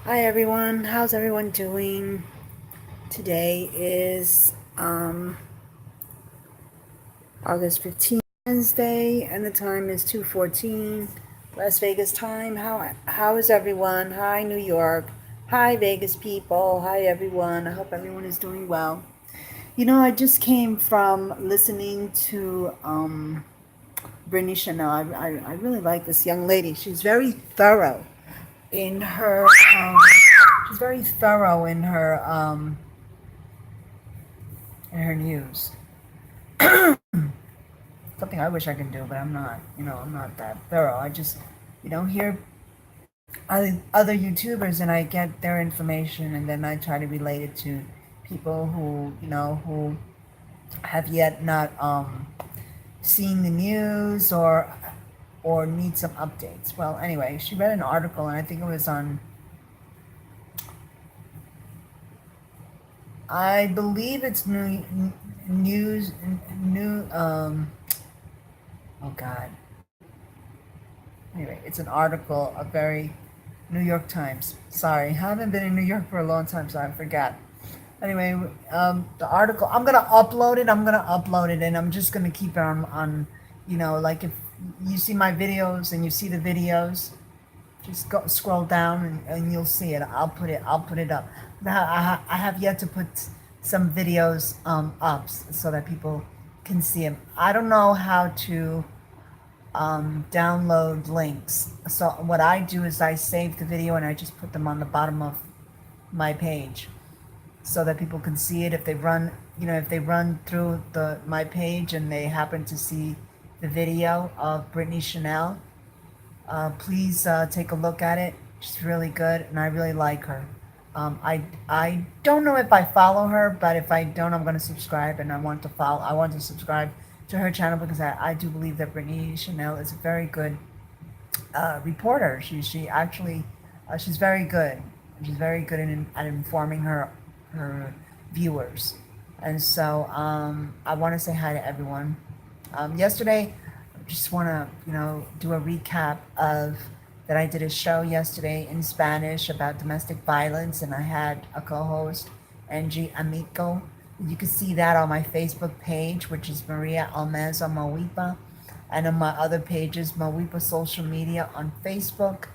Hi everyone, how's everyone doing? Today is August 15th, Wednesday, and the time is 2:14 Las Vegas time. How is everyone? Hi New York. Hi Vegas people. Hi everyone. I hope everyone is doing well. I just came from listening to Brittany Chanel. I really like this young lady. She's very thorough in her um, she's very thorough in her news. Something I wish I could do, but I'm not. I'm not that thorough. I just, hear other YouTubers and I get their information and then I try to relate it to people who have yet not seen the news or need some updates. Well, anyway, she read an article and I think it was on. I believe it's news new. Oh God. Anyway, it's an article, a very New York Times. Sorry, I haven't been in New York for a long time, so I forgot. Anyway, the article, I'm gonna upload it. I'm gonna upload it, and I'm just gonna keep it on. Like if you see my videos and you see the videos, just go scroll down and you'll see it. I'll put it up. Now I have yet to put some videos up so that people can see them. I don't know how to download links. So what I do is I save the video and I just put them on the bottom of my page so that people can see it. If they run through my page and they happen to see the video of Brittany Chanel, please take a look at it. She's really good and I really like her. I don't know if I follow her, but if I don't, I'm going to subscribe and I want to subscribe to her channel because I do believe that Brittany Chanel is a very good reporter. She actually she's very good. She's very good at informing her viewers. And so I want to say hi to everyone. Yesterday, I just want to do a recap of that. I did a show yesterday in Spanish about domestic violence, and I had a co-host, Angie Amico. You can see that on my Facebook page, which is Maria Almanza Mawipa, and on my other pages, Mawipa Social Media on Facebook,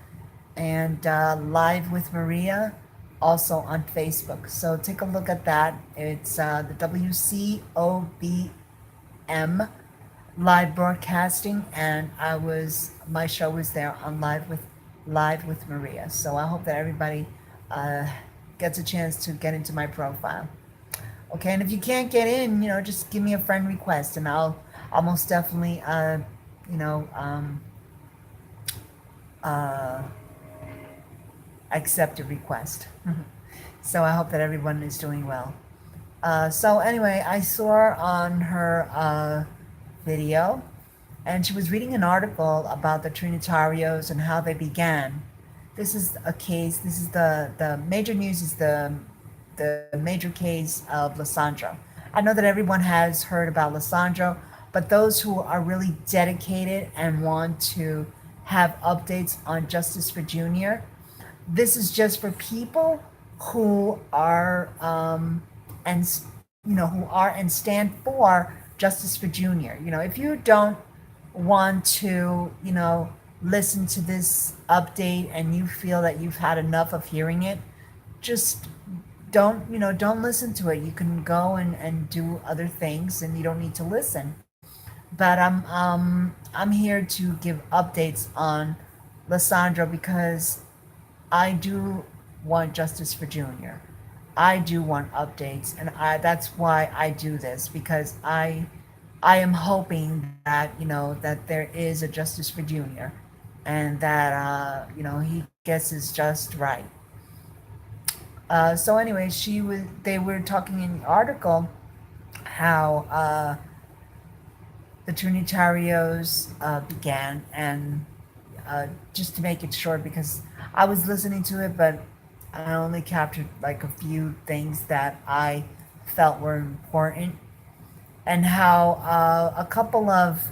and Live with Maria, also on Facebook. So take a look at that. It's the WCOBM live broadcasting, and my show was there on Live with Maria. So I hope that everybody uh, gets a chance to get into my profile. Okay, and if you can't get in, just give me a friend request, and I'll most definitely you know um, uh, accept a request. So I hope that everyone is doing well. So anyway, I saw her on her video, and she was reading an article about the Trinitarios and how they began. This is a case. This is the major news is the major case of Lesandro. I know that everyone has heard about Lesandro, but those who are really dedicated and want to have updates on Justice for Junior, this is just for people who are and who are and stand for Justice for Junior. If you don't want to listen to this update and you feel that you've had enough of hearing it, just don't listen to it. You can go and do other things and you don't need to listen. But I'm here to give updates on Lysandro because I do want justice for Junior. I do want updates, and that's why I do this because I am hoping that that there is a justice for Junior, and that he gets his just right. So anyway, they were talking in the article how the Trinitarios began, and just to make it short, because I was listening to it, but I only captured like a few things that I felt were important, and how a couple of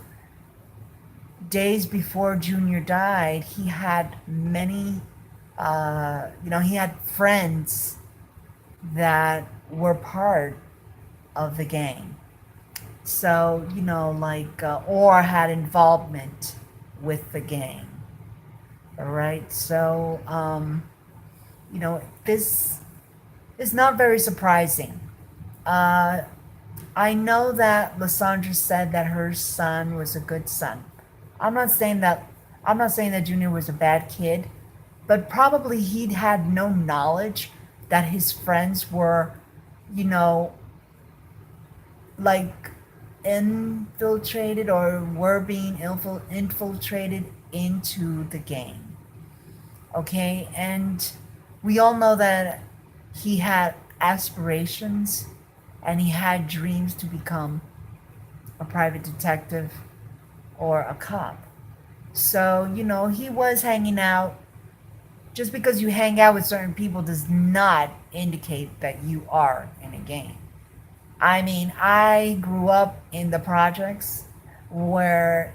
days before Junior died, he had many He had friends that were part of the gang. So, or had involvement with the gang. All right. So, this is not very surprising. Uh, I know that Lysandra said that her son was a good son. I'm not saying that I'm not saying that Junior was a bad kid, but probably he'd had no knowledge that his friends were, you know, like infiltrated or were being infiltrated into the game. Okay? And we all know that he had aspirations and he had dreams to become a private detective or a cop. So, he was hanging out. Just because you hang out with certain people does not indicate that you are in a gang. I mean, I grew up in the projects where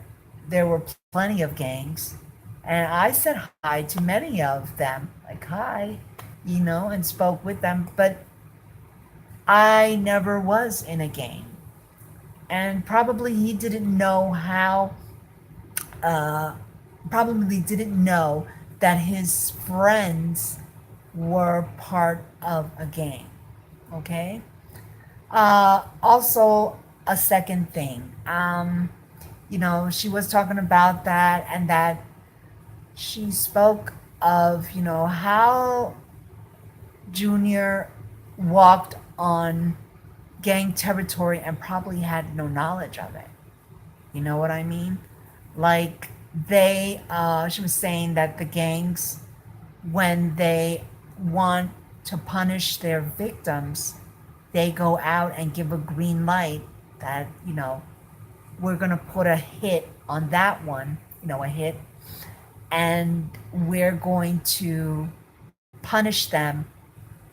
there were plenty of gangs, and I said hi to many of them, like hi, and spoke with them, but I never was in a gang. And probably he didn't know how, uh, probably didn't know that his friends were part of a gang. Okay? Also, a second thing. She was talking about that and that she spoke of, how Junior walked on gang territory and probably had no knowledge of it. You know what I mean? Like, she was saying that the gangs, when they want to punish their victims, they go out and give a green light that, we're going to put a hit on that one, a hit, and we're going to punish them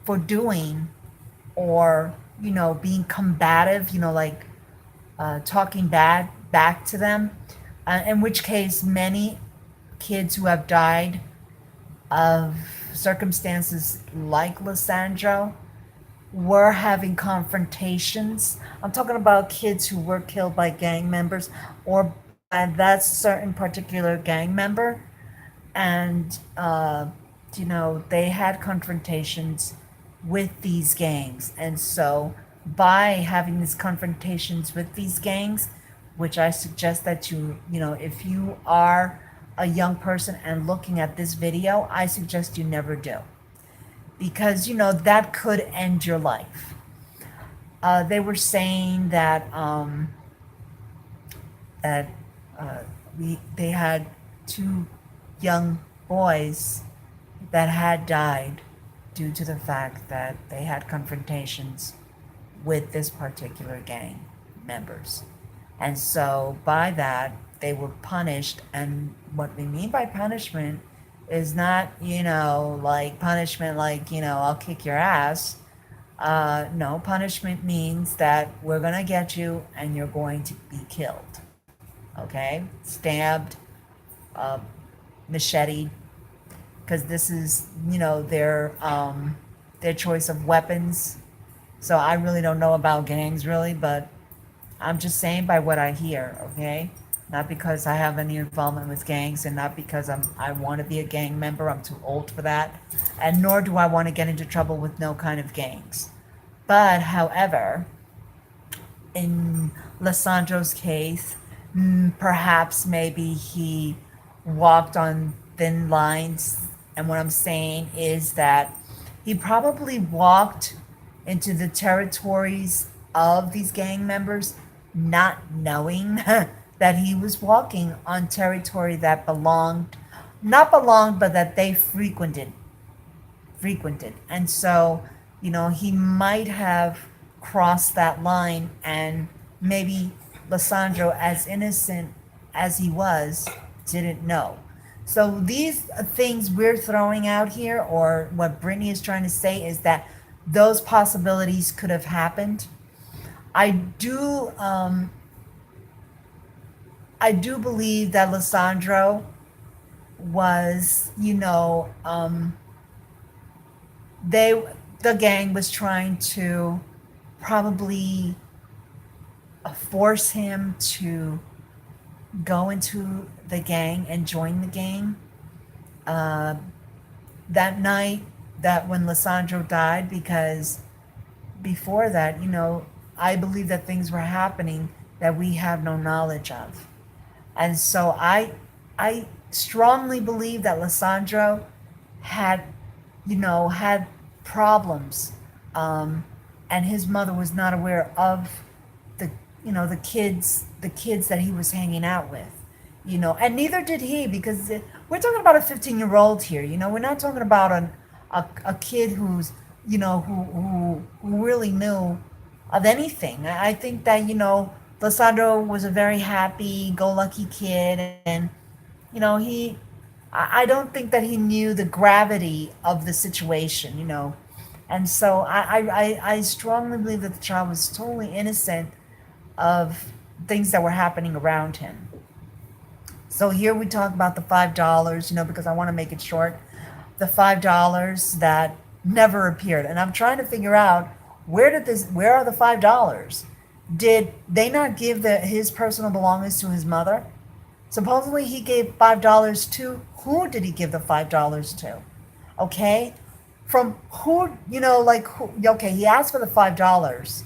for doing or, being combative, like talking bad back to them, in which case many kids who have died of circumstances like Lesandro were having confrontations. I'm talking about kids who were killed by gang members or by that certain particular gang member. And, they had confrontations with these gangs. And so, by having these confrontations with these gangs, which I suggest that if you are a young person and looking at this video, I suggest you never do because that could end your life. They were saying that they had two young boys that had died due to the fact that they had confrontations with this particular gang members. And so by that, they were punished. And what we mean by punishment is not, like punishment like, I'll kick your ass. No, punishment means that we're going to get you and you're going to be killed. Okay? Stabbed, uh, machete, because this is, their choice of weapons. So I really don't know about gangs, really, but I'm just saying by what I hear, okay? Not because I have any involvement with gangs and not because I want to be a gang member. I'm too old for that. And nor do I want to get into trouble with no kind of gangs. But, however, in Lesandro's case, perhaps maybe he walked on thin lines. And what I'm saying is that he probably walked into the territories of these gang members not knowing that he was walking on territory that not belonged, but that they frequented. And so, he might have crossed that line and maybe Lesandro, as innocent as he was, didn't know. So these things we're throwing out here, or what Brittany is trying to say, is that those possibilities could have happened. I do, I do believe that Lesandro was, they the gang was trying to probably force him to go into the gang and join the gang. Uh, that night, that when Lesandro died, because before that, I believe that things were happening that we have no knowledge of. And so I strongly believe that Lissandro had, had problems, um, and his mother was not aware of the, the kids that he was hanging out with, and neither did he, because we're talking about a 15-year-old here. We're not talking about a kid who's, who really knew of anything. I think that, Lissandro was a very happy go lucky kid, and he, I don't think that he knew the gravity of the situation, and so I strongly believe that the child was totally innocent of things that were happening around him. So here we talk about the $5, because I want to make it short. The $5 that never appeared, and I'm trying to figure out where are the $5? Did they not give his personal belongings to his mother? Supposedly he gave $5 to, who did he give the $5 to? Okay, from who? Like who? Okay, he asked for the $5.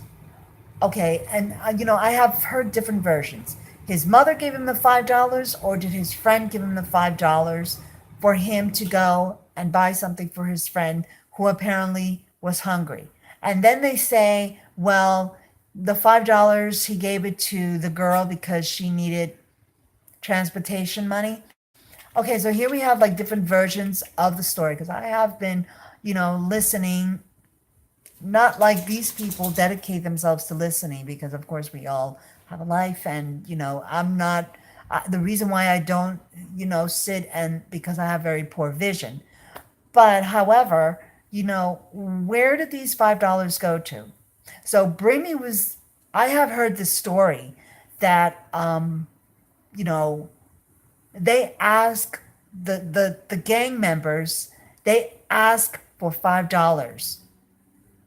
Okay, and I have heard different versions. His mother gave him the $5, or did his friend give him the $5 for him to go and buy something for his friend who apparently was hungry? And then they say, well, the $5 he gave it to the girl because she needed transportation money. Okay, so here we have like different versions of the story, because I have been, listening, not like these people dedicate themselves to listening, because of course we all have a life, and I'm not, the reason why I don't, sit, and because I have very poor vision. But however, where did these $5 go to? So Brimy was, I have heard this story that, you know they ask the gang members, they ask for $5,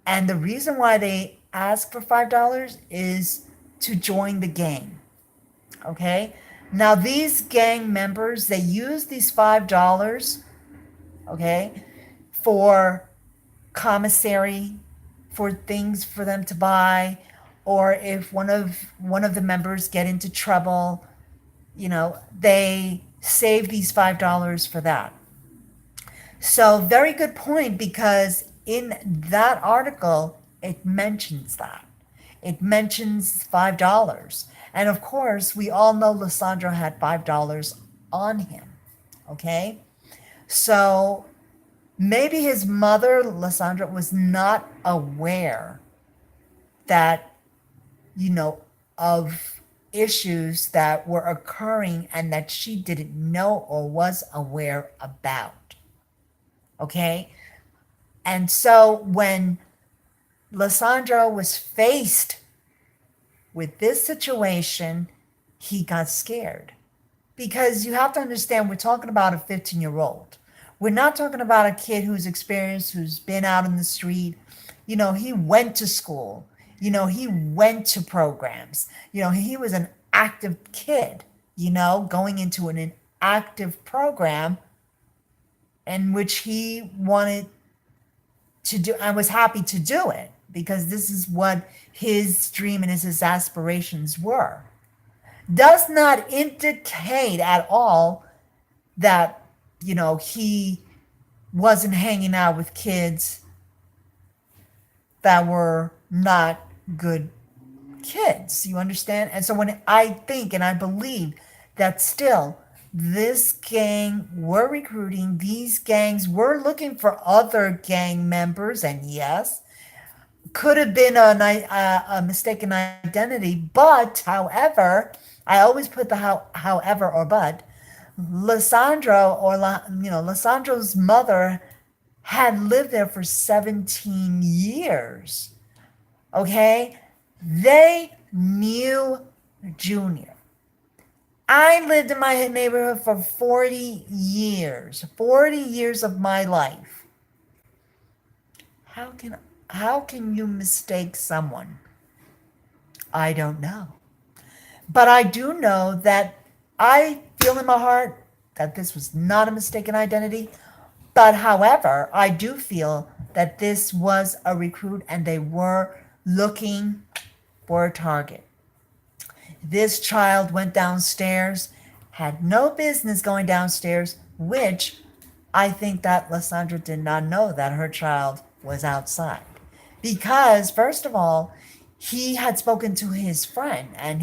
and the reason why they ask for $5 is to join the gang. Okay, now these gang members, they use these $5, okay, for commissary, for things for them to buy, or if one of the members get into trouble, they save these $5 for that. So very good point, because in that article it mentions that. It mentions $5. And of course, we all know Lissandro had $5 on him. Okay? So maybe his mother, Lissandra, was not aware that, of issues that were occurring and that she didn't know or was aware about. Okay? And so when Lissandro was faced with this situation, he got scared. Because you have to understand, we're talking about a 15-year-old. We're not talking about a kid who's experienced, who's been out in the street. He went to school. He went to programs. He was an active kid, going into an active program in which he wanted to do and was happy to do it, because this is what his dream and his aspirations were. Does not indicate at all that, he wasn't hanging out with kids that were not good kids. You understand? And so when I think and I believe that still this gang were recruiting, these gangs were looking for other gang members, and yes, could have been a mistaken identity, but however, I always put the however or but, Lissandro's mother had lived there for 17 years. Okay? They knew Junior. I lived in my neighborhood for 40 years of my life. How can how can you mistake someone? I don't know. But I do know that I feel in my heart that this was not a mistaken identity. But however, I do feel that this was a recruit and they were looking for a target. This child went downstairs, had no business going downstairs, which I think that Lysandra did not know that her child was outside. Because, first of all, he had spoken to his friend and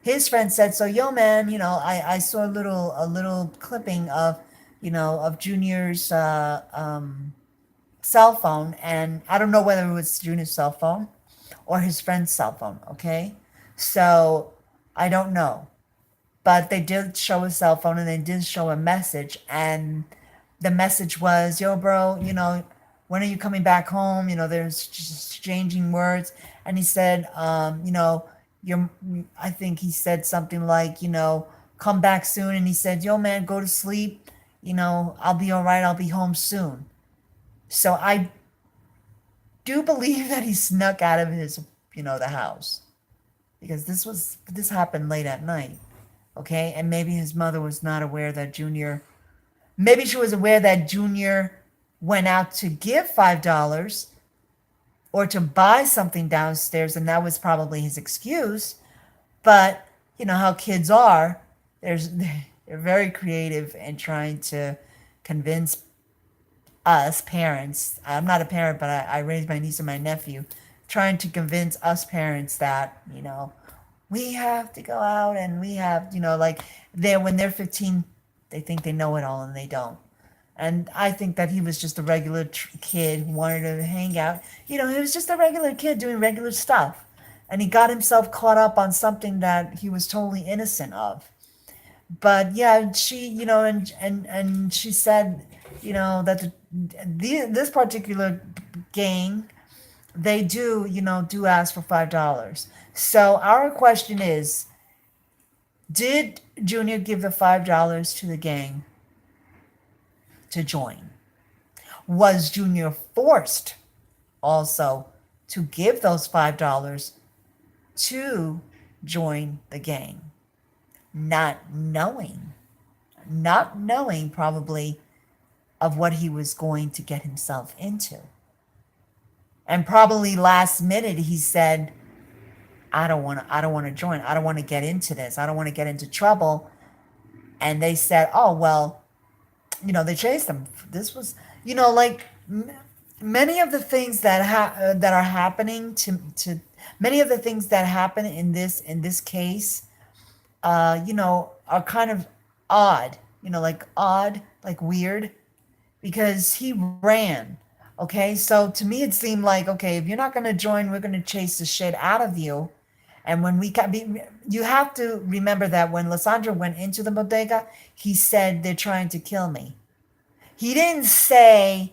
his friend said, so yo man, I saw a little clipping of, of Junior's cell phone, and I don't know whether it was Junior's cell phone or his friend's cell phone, okay? So I don't know. But they did show a cell phone and they did show a message. And the message was, yo, bro, when are you coming back home? There's just exchanging words. And he said, I think he said something like, come back soon. And he said, yo, man, go to sleep. I'll be all right. I'll be home soon. So I do believe that he snuck out of the house because this happened late at night. Okay, and maybe his mother was not aware that Junior. Maybe she was aware that Junior went out to give $5 or to buy something downstairs, and that was probably his excuse. But you know how kids are. They're very creative in trying to convince us parents. I'm not a parent, but I raised my niece and my nephew, trying to convince us parents that, we have to go out and we have, like when they're 15, they think they know it all and they don't. And I think that he was just a regular kid who wanted to hang out. He was just a regular kid doing regular stuff. And he got himself caught up on something that he was totally innocent of. But yeah, she, and she said, that this particular gang, they do ask for $5. So our question is, did Junior give the $5 to the gang to join? Was Junior forced also to give those $5 to join the gang? Not knowing probably of what he was going to get himself into. And probably last minute he said, I don't want to join. I don't want to get into this. I don't want to get into trouble. And they said, oh, well, they chased him. This was, like many of the things that are happening to many of the things that happen in this case, are kind of odd, like weird, because he ran. Okay, so to me it seemed like, okay, if you're not going to join, we're going to chase the shit out of you. And when you have to remember that when Lesandro went into the bodega, he said, they're trying to kill me. He didn't say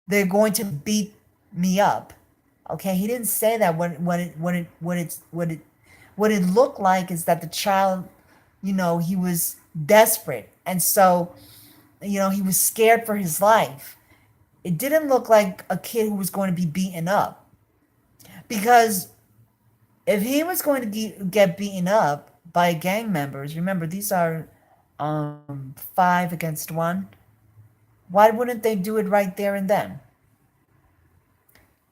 they're going to beat me up. Okay, he didn't say that. What it looked like is that the child, he was desperate. And so, he was scared for his life. It didn't look like a kid who was going to be beaten up. Because if he was going to get beaten up by gang members, remember, these are 5 against 1. Why wouldn't they do it right there and then?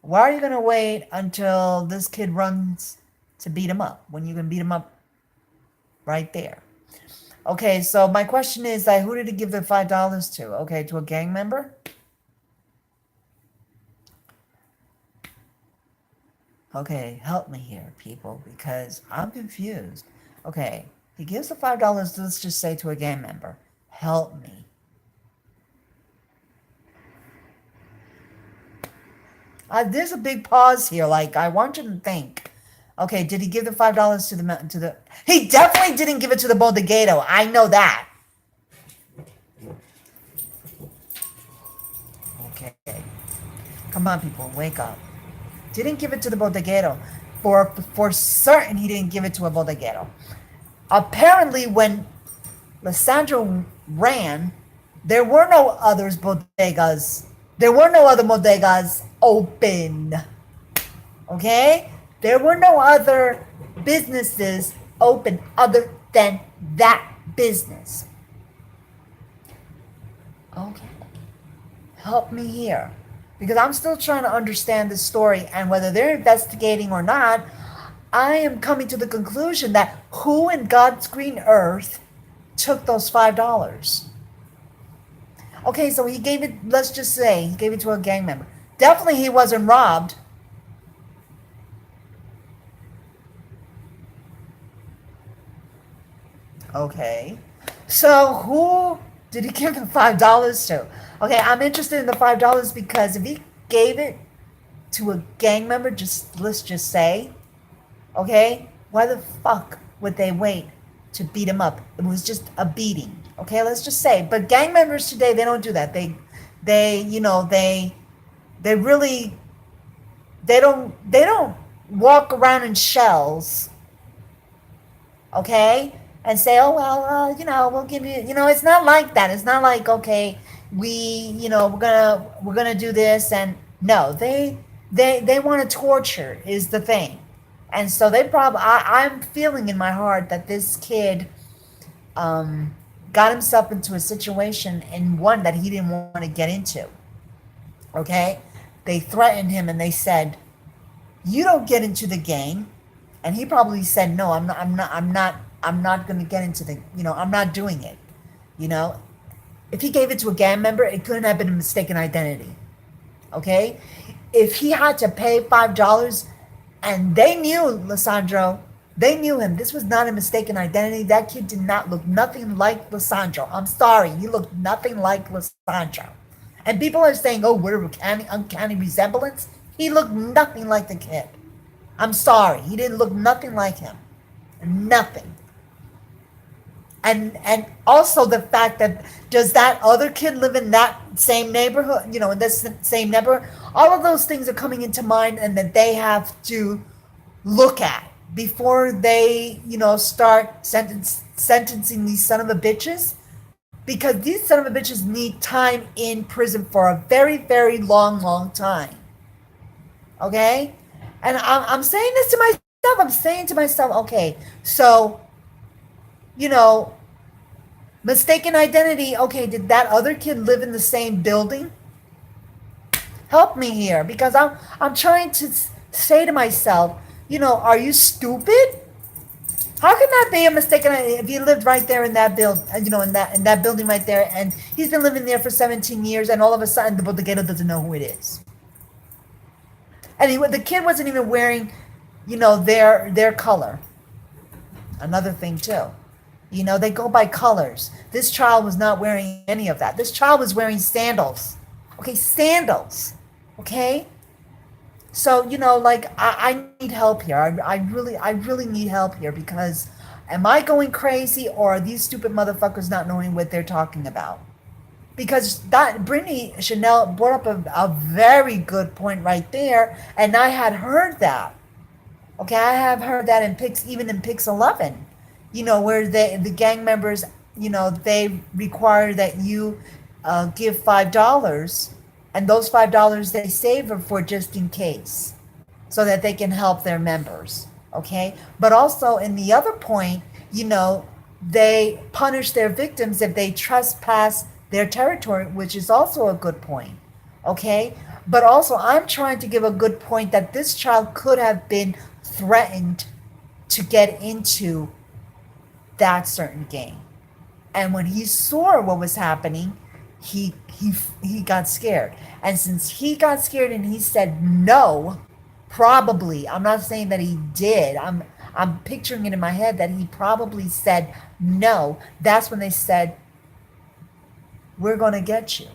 Why are you going to wait until this kid runs to beat him up when you can beat him up right there? Okay, so my question is, who did he give the $5 to? Okay, to a gang member? Okay, help me here, people, because I'm confused. Okay, he gives the $5, let's just say, to a gang member. Help me. There's a big pause here. Like, I want you to think. Okay, did he give the $5 to the? He definitely didn't give it to the bodeguero. I know that. Okay, come on, people, wake up. Didn't give it to the bodeguero. For certain, he didn't give it to a bodeguero. Apparently, when Lesandro ran, there were no others bodegas There were no other bodegas open. Okay? There were no other businesses open other than that business. Okay. Help me here. Because I'm still trying to understand the story, and whether they're investigating or not, I am coming to the conclusion that who in God's green earth took those $5? Okay, so he gave it, let's just say, he gave it to a gang member. Definitely he wasn't robbed. Okay. So who did he give the $5 to? Okay, I'm interested in the $5 because if he gave it to a gang member, just let's just say, okay, why the fuck would they wait to beat him up? It was just a beating. Okay, let's just say. But gang members today, they don't do that. They really, they don't walk around in shells. Okay, and say, oh well, we'll give you. It's not like that. It's not like, okay, we're gonna do this, and no, they want to torture is the thing. And so they probably, I'm feeling in my heart that this kid got himself into a situation, and one that he didn't want to get into. Okay, they threatened him and they said, "You don't get into the gang," and he probably said, "No, I'm not. I'm not going to get into the. I'm not doing it." You know, if he gave it to a gang member, it couldn't have been a mistaken identity. Okay, if he had to pay $5, and they knew Lesandro, they knew him. This was not a mistaken identity. That kid did not look nothing like Lesandro. I'm sorry, he looked nothing like Lesandro. And people are saying, "Oh, what a uncanny resemblance." He looked nothing like the kid. I'm sorry, he didn't look nothing like him. Nothing. And also the fact that, does that other kid live in that same neighborhood, in this same neighborhood? All of those things are coming into mind, and that they have to look at before they, start sentencing these son of a bitches, because these son of a bitches need time in prison for a very, very long time. Okay? And I'm saying this to myself. I'm saying to myself, okay, so, mistaken identity. Okay, did that other kid live in the same building? Help me here, because I'm trying to say to myself, are you stupid? How can that be a mistaken identity if he lived right there in that in that building right there, and he's been living there for 17 years, and all of a sudden the bodega doesn't know who it is, and the kid wasn't even wearing, their color. Another thing too. They go by colors. This child was not wearing any of that. This child was wearing sandals. Okay, sandals. Okay? So, I need help here. I really need help here, because am I going crazy, or are these stupid motherfuckers not knowing what they're talking about? Because that Brittany Chanel brought up a very good point right there, and I had heard that. Okay, I have heard that even in Pix 11, where the gang members, they require that you give $5, and those $5 they save are for just in case, so that they can help their members. Okay, but also in the other point, they punish their victims if they trespass their territory, which is also a good point. Okay, but also I'm trying to give a good point that this child could have been threatened to get into that certain gang, and when he saw what was happening, he got scared. And since he got scared and he said no, probably, I'm not saying that he did, I'm picturing it in my head that he probably said no. That's when they said, "We're gonna get you.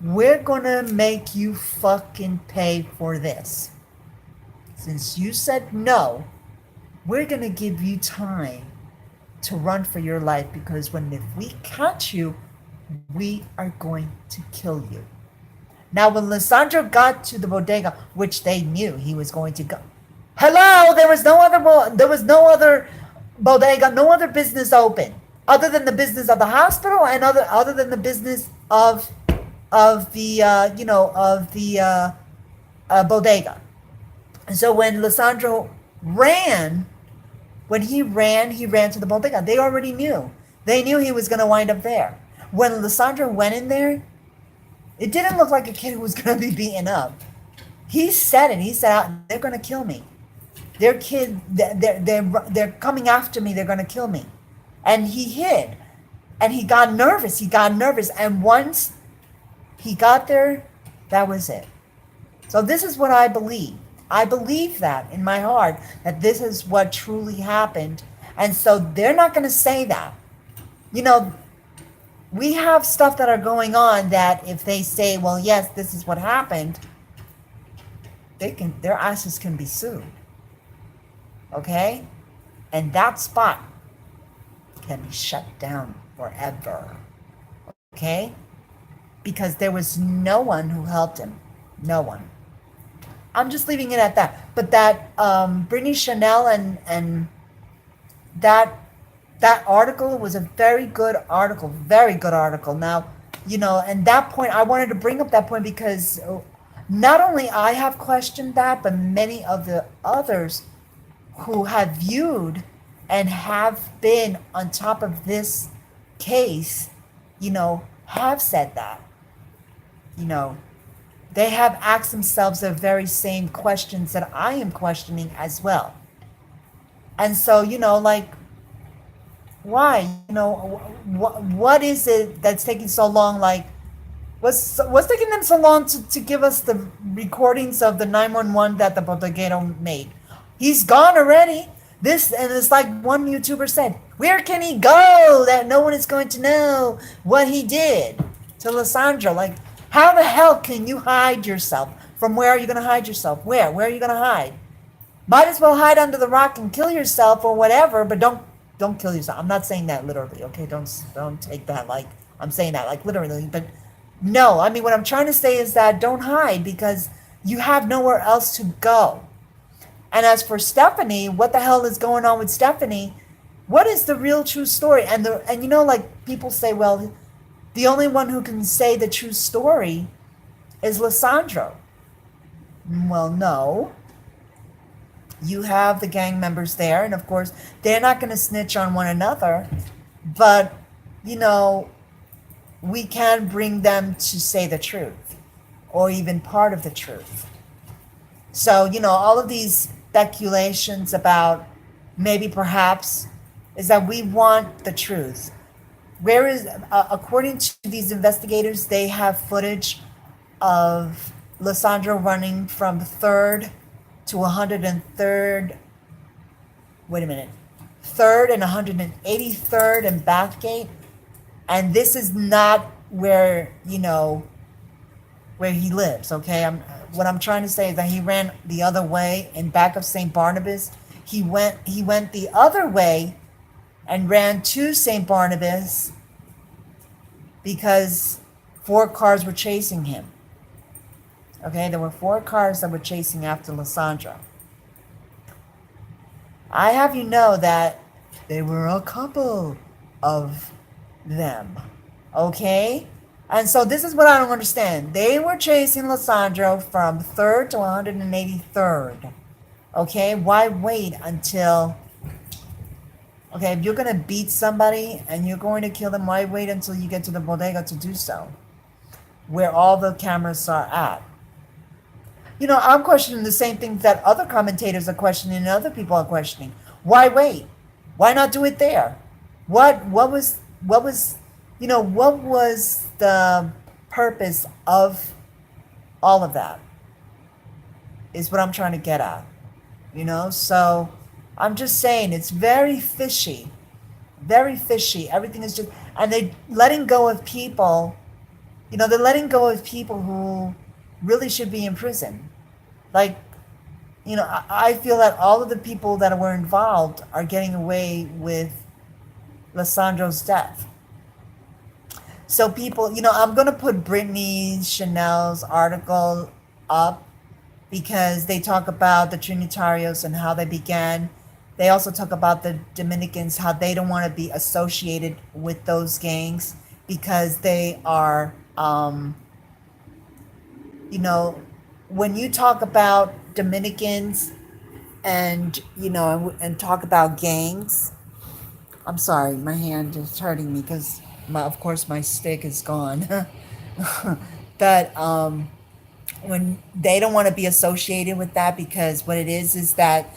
We're gonna make you fucking pay for this. Since you said no, we're going to give you time to run for your life, because if we catch you, we are going to kill you." Now, when Lesandro got to the bodega, which they knew he was going to go, hello, there was no other bodega, no other business open, other than the business of the hospital, and other than the business of of the bodega. And so when Lesandro ran, when he ran to the bodega. They already knew. They knew he was going to wind up there. When Lesandro went in there, it didn't look like a kid who was going to be beaten up. He said it. He said, "They're going to kill me. They're coming after me. They're going to kill me." And he hid. And he got nervous. He got nervous. And once he got there, that was it. So this is what I believe. I believe that in my heart, that this is what truly happened. And so they're not going to say that. You know, we have stuff that are going on that if they say, well, yes, this is what happened, their asses can be sued. Okay? And that spot can be shut down forever. Okay? Because there was no one who helped him. No one. I'm just leaving it at that. But that Brittany Chanel and that article was a very good article. Very good article. Now, and that point, I wanted to bring up that point because not only I have questioned that, but many of the others who have viewed and have been on top of this case, have said that. They have asked themselves the very same questions that I am questioning as well. And so, like, why? What is it that's taking so long? Like, what's taking them so long to give us the recordings of the 911 that the Bodeguero made? He's gone already. And it's like one YouTuber said, where can he go that no one is going to know what he did to Lesandro? Like, how the hell can you hide yourself? From where are you going to hide yourself? Where are you going to hide? Might as well hide under the rock and kill yourself or whatever, but don't kill yourself. I'm not saying that literally, okay? Don't take that like I'm saying that like literally, but no. I mean, what I'm trying to say is that don't hide because you have nowhere else to go. And as for Stephanie, what the hell is going on with Stephanie? What is the real true story? And like people say, well, the only one who can say the true story is Lesandro. Well, no. You have the gang members there, and of course, they're not going to snitch on one another, but, we can bring them to say the truth, or even part of the truth. So, all of these speculations about maybe perhaps is that we want the truth. Where is, according to these investigators, they have footage of Lesandro running from 3rd to 103rd. Wait a minute. 3rd and 183rd and Bathgate. And this is not where, where he lives, okay? What I'm trying to say is that he ran the other way in back of St. Barnabas. He went the other way and ran to St. Barnabas because 4 cars were chasing him. Okay, there were 4 cars that were chasing after Lesandro. I have you know that there were a couple of them. Okay? And so this is what I don't understand. They were chasing Lesandro from 3rd to 183rd. Okay? Why wait until... Okay, if you're going to beat somebody and you're going to kill them, why wait until you get to the bodega to do so? Where all the cameras are at. I'm questioning the same things that other commentators are questioning and other people are questioning. Why wait? Why not do it there? What was the purpose of all of that? Is what I'm trying to get at. So I'm just saying it's very fishy. Very fishy. Everything is just, and they're letting go of people, they're letting go of people who really should be in prison. Like, I feel that all of the people that were involved are getting away with Lesandro's death. So people, I'm going to put Brittany Chanel's article up because they talk about the Trinitarios and how they began. They also talk about the Dominicans, how they don't want to be associated with those gangs because they are You know, when you talk about Dominicans and, and talk about gangs, I'm sorry, my hand is hurting me because, of course, my stick is gone. But when they don't want to be associated with that, because what it is that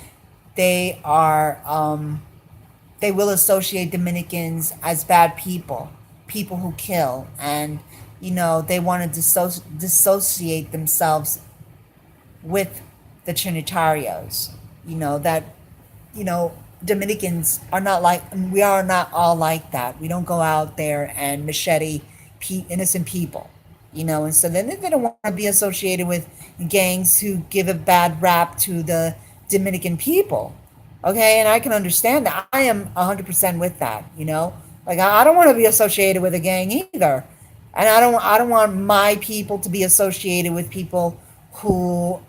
they are they will associate Dominicans as bad people, people who kill, and they want to dissociate themselves with the Trinitarios. That you know Dominicans are not like, we are not all like that. We don't go out there and machete innocent people. And so then they don't want to be associated with gangs who give a bad rap to the Dominican people. Okay, and I can understand that. I am 100% with that. Like I don't want to be associated with a gang either, and I don't want my people to be associated with people who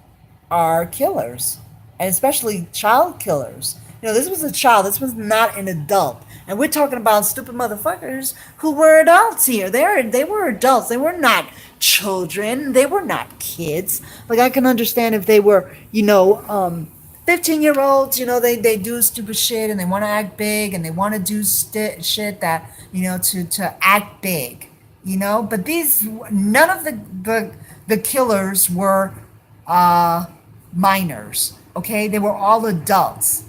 are killers, and especially child killers. This was a child. This was not an adult, and we're talking about stupid motherfuckers who were adults here. They were adults. They were not children. They were not kids. Like I can understand if they were, 15-year-olds. They do stupid shit and they want to act big and they want to do shit that to act big. But these, none of the killers were uh minors. Okay, they were all adults.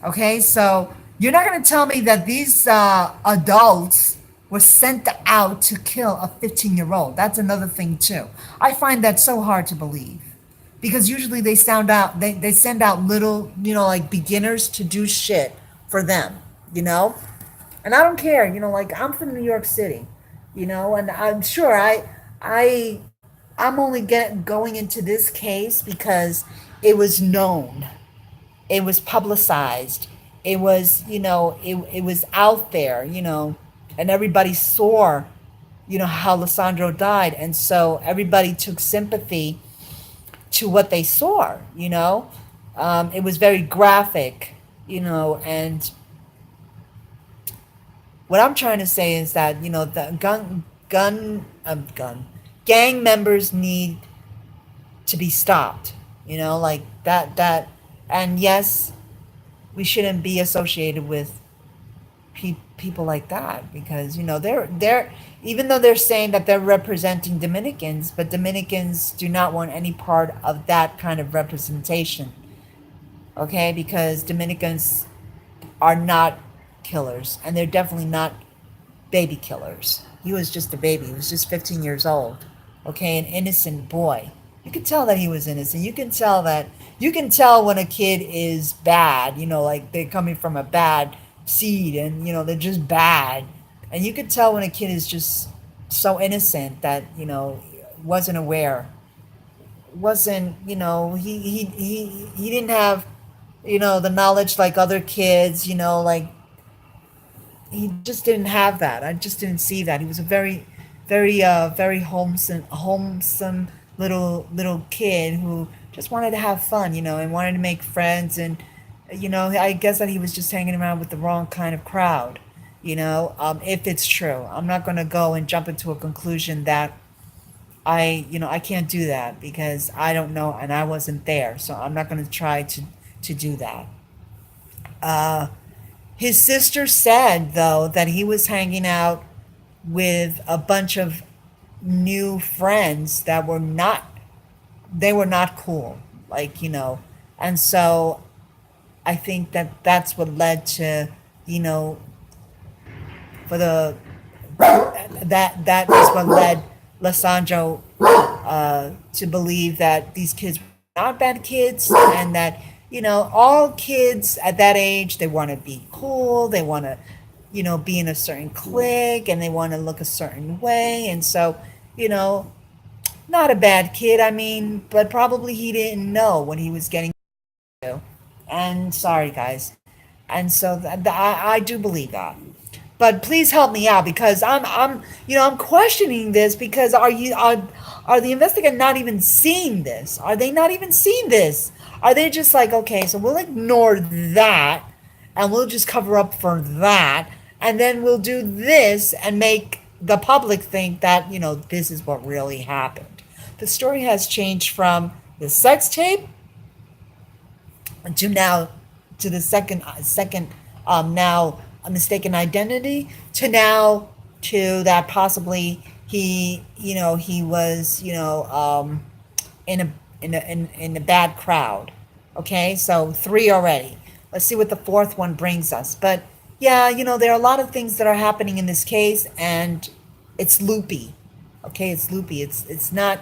Okay, so you're not going to tell me that these adults were sent out to kill a 15-year-old. That's another thing too. I find that so hard to believe, because usually they send out little, like beginners to do shit for them, you know and I don't care. Like I'm from New York City, and I'm sure I'm only going into this case because it was known, it was publicized, it was out there, and everybody saw, how Lesandro died, and so everybody took sympathy to what they saw. It was very graphic, and what I'm trying to say is that the gang members need to be stopped. Like that, and yes, we shouldn't be associated with people like that, because they're even though they're saying that they're representing Dominicans, but Dominicans do not want any part of that kind of representation. Okay, because Dominicans are not killers, and they're definitely not baby killers. He was just a baby. He was just 15 years old. Okay, an innocent boy. You can tell that he was innocent. You can tell when a kid is bad, like they're coming from a bad seed, and they're just bad. And you can tell when a kid is just so innocent that, wasn't aware. Wasn't, he didn't have, the knowledge like other kids, like he just didn't have that. I just didn't see that. He was a very homesome little kid who just wanted to have fun, and wanted to make friends, and I guess that he was just hanging around with the wrong kind of crowd. If it's true, I'm not going to go and jump into a conclusion that I can't do that, because I don't know and I wasn't there, so I'm not going to try to do that. Uh, his sister said, though, that he was hanging out with a bunch of new friends that were not cool, like, and so I think that that's what led to, you know, for the that is what led Lesandro to believe that these kids were not bad kids, and that all kids at that age, they want to be cool, they want to be in a certain clique, and they want to look a certain way, and so you know not a bad kid, I mean, but probably he didn't know what he was getting into. And sorry, guys. And so I do believe that. But please help me out, because I'm questioning this, because are the investigators not even seeing this? Are they not even seeing this? Are they just like, okay, so we'll ignore that and we'll just cover up for that, and then we'll do this and make the public think that this is what really happened. the story has changed from the sex tape to now to the second now a mistaken identity to now to that possibly he was in a in a bad crowd. Okay, so three already. Let's see what the fourth one brings us. But yeah, there are a lot of things that are happening in this case, and it's loopy. Okay, it's loopy. It's not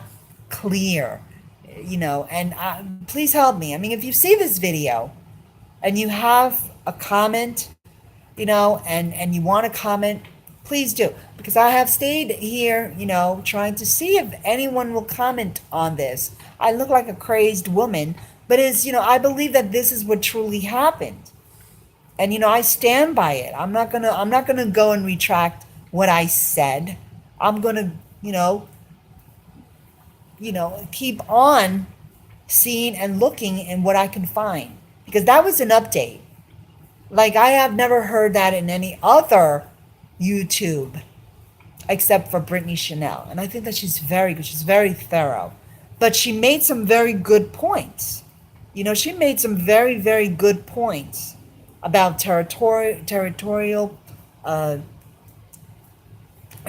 clear. And please help me. I mean, if you see this video and you have a comment, and you want to comment, please do. Because I have stayed here, trying to see if anyone will comment on this. I look like a crazed woman, but I believe that this is what truly happened. And I stand by it. I'm not gonna go and retract what I said. I'm gonna, keep on seeing and looking in what I can find. Because that was an update. Like I have never heard that in any other YouTube except for Brittany Chanel. And I think that she's very good. She's very thorough. But she made some very good points. She made some very, very good points about uh,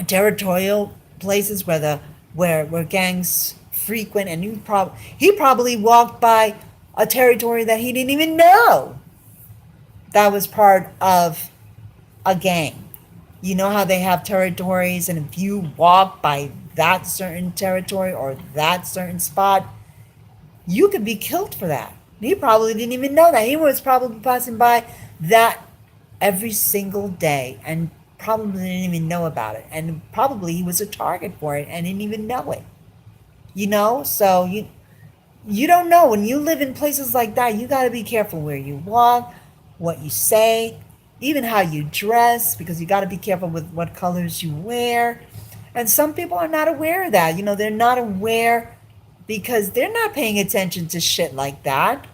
territorial places where gangs frequent, and he probably walked by a territory that he didn't even know that was part of a gang. You know how they have territories, and if you walk by that certain territory or that certain spot, you could be killed for that. He probably didn't even know that. He was probably passing by that every single day and probably didn't even know about it. And probably he was a target for it and didn't even know it. So you don't know. When you live in places like that, you got to be careful where you walk, what you say, even how you dress, because you got to be careful with what colors you wear. And some people are not aware of that. They're not aware because they're not paying attention to shit like that.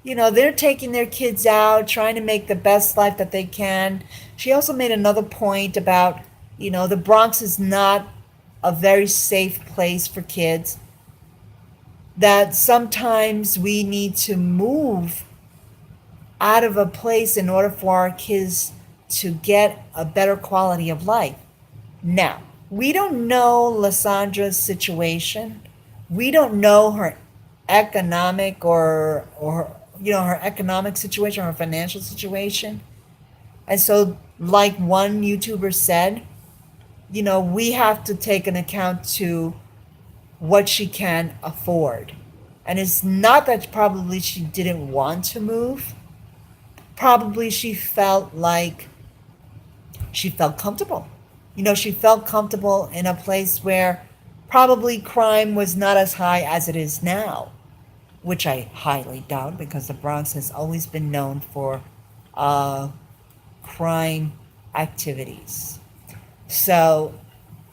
They're taking their kids out, trying to make the best life that they can. She also made another point about, the Bronx is not a very safe place for kids, that sometimes we need to move out of a place in order for our kids to get a better quality of life. Now, we don't know Lysandra's situation. We don't know her economic or her economic situation, her financial situation. And so, like one YouTuber said, we have to take an account to what she can afford. And it's not that probably she didn't want to move. Probably she felt comfortable. She felt comfortable in a place where probably crime was not as high as it is now, which I highly doubt because the Bronx has always been known for uh, crime activities. So,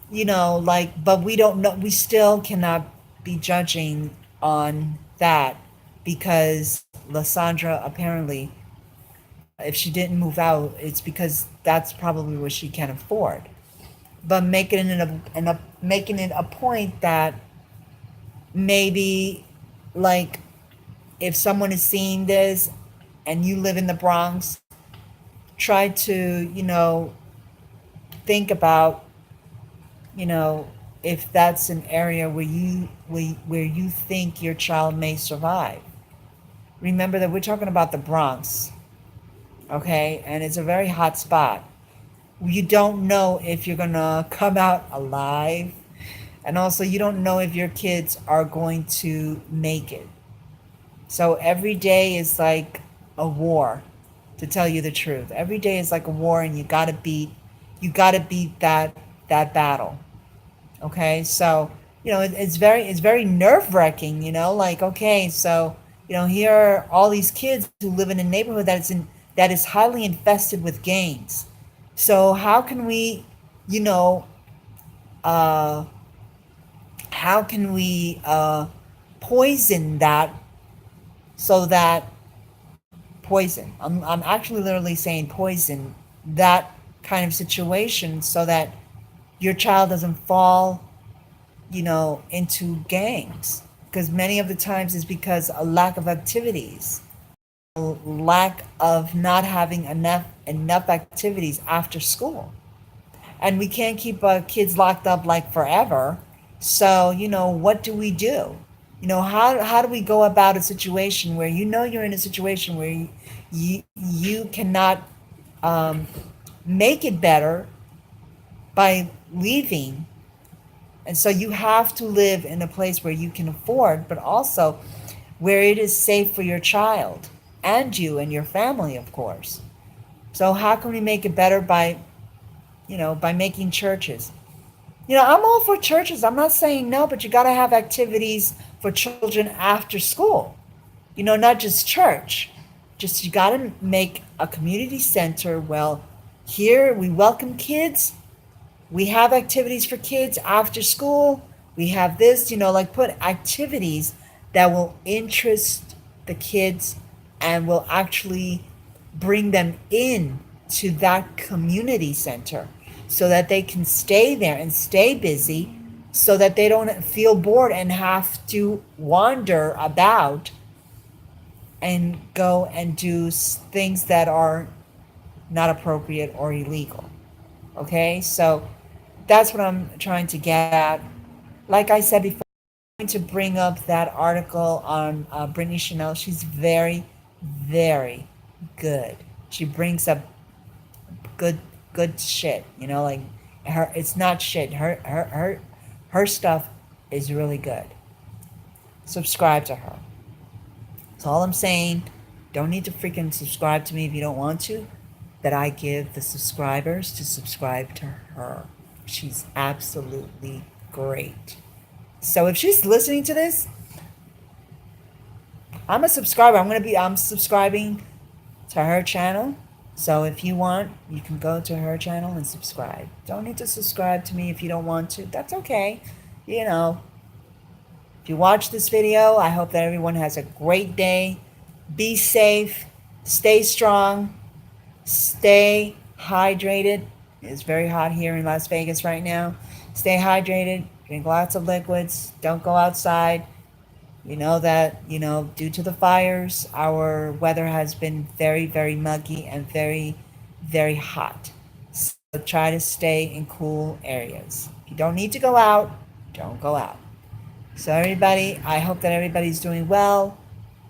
but we don't know, we still cannot be judging on that because Lysandra apparently, if she didn't move out, it's because that's probably what she can afford. But making it a point that maybe, like, if someone is seeing this and you live in the Bronx, try to, think about, you know, if that's an area where you think your child may survive. Remember that we're talking about the Bronx, okay? And it's a very hot spot. You don't know if you're gonna come out alive, and also you don't know if your kids are going to make it. So every day is like a war, to tell you the truth. Every day is like a war, and you gotta beat that battle. Okay, so it's very nerve wracking. Like, okay, so here are all these kids who live in a neighborhood that is highly infested with gangs. So you know, uh, how can we poison that so that poison? I'm actually literally saying poison that kind of situation so that your child doesn't fall into gangs, because many of the times is because a lack of activities, lack of not having enough activities after school. And we can't keep kids locked up like forever. So, what do we do? How do we go about a situation where you're in a situation where you cannot make it better by leaving, and so you have to live in a place where you can afford, but also where it is safe for your child and you and your family, of course. So how can we make it better by making churches? I'm all for churches. I'm not saying no, but you got to have activities for children after school. Not just church. Just you got to make a community center. Well, here we welcome kids. We have activities for kids after school. We have this, like put activities that will interest the kids and will actually bring them in to that community center so that they can stay there and stay busy, so that they don't feel bored and have to wander about and go and do things that are not appropriate or illegal. Okay, so that's what I'm trying to get at. Like I said before, I'm going to bring up that article on Brittany Chanel. She's very, very good. She brings up good, good shit. Like her, it's not shit. Her stuff is really good. Subscribe to her. That's all I'm saying. Don't need to freaking subscribe to me if you don't want to. That I give the subscribers to subscribe to her. She's absolutely great. So if she's listening to this, I'm a subscriber. I'm subscribing to her channel. So if you want, you can go to her channel and subscribe. Don't need to subscribe to me if you don't want to. That's okay. If you watch this video, I hope that everyone has a great day. Be safe. Stay strong. Stay hydrated. It's very hot here in Las Vegas right now. Stay hydrated. Drink lots of liquids. Don't go outside. You know that, due to the fires, our weather has been very, very muggy and very, very hot. So try to stay in cool areas. If you don't need to go out, don't go out. So everybody, I hope that everybody's doing well.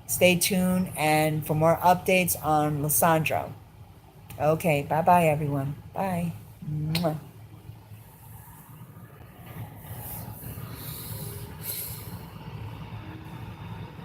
Stay tuned and for more updates on Lesandro. Okay, bye-bye everyone. Bye. Mwah.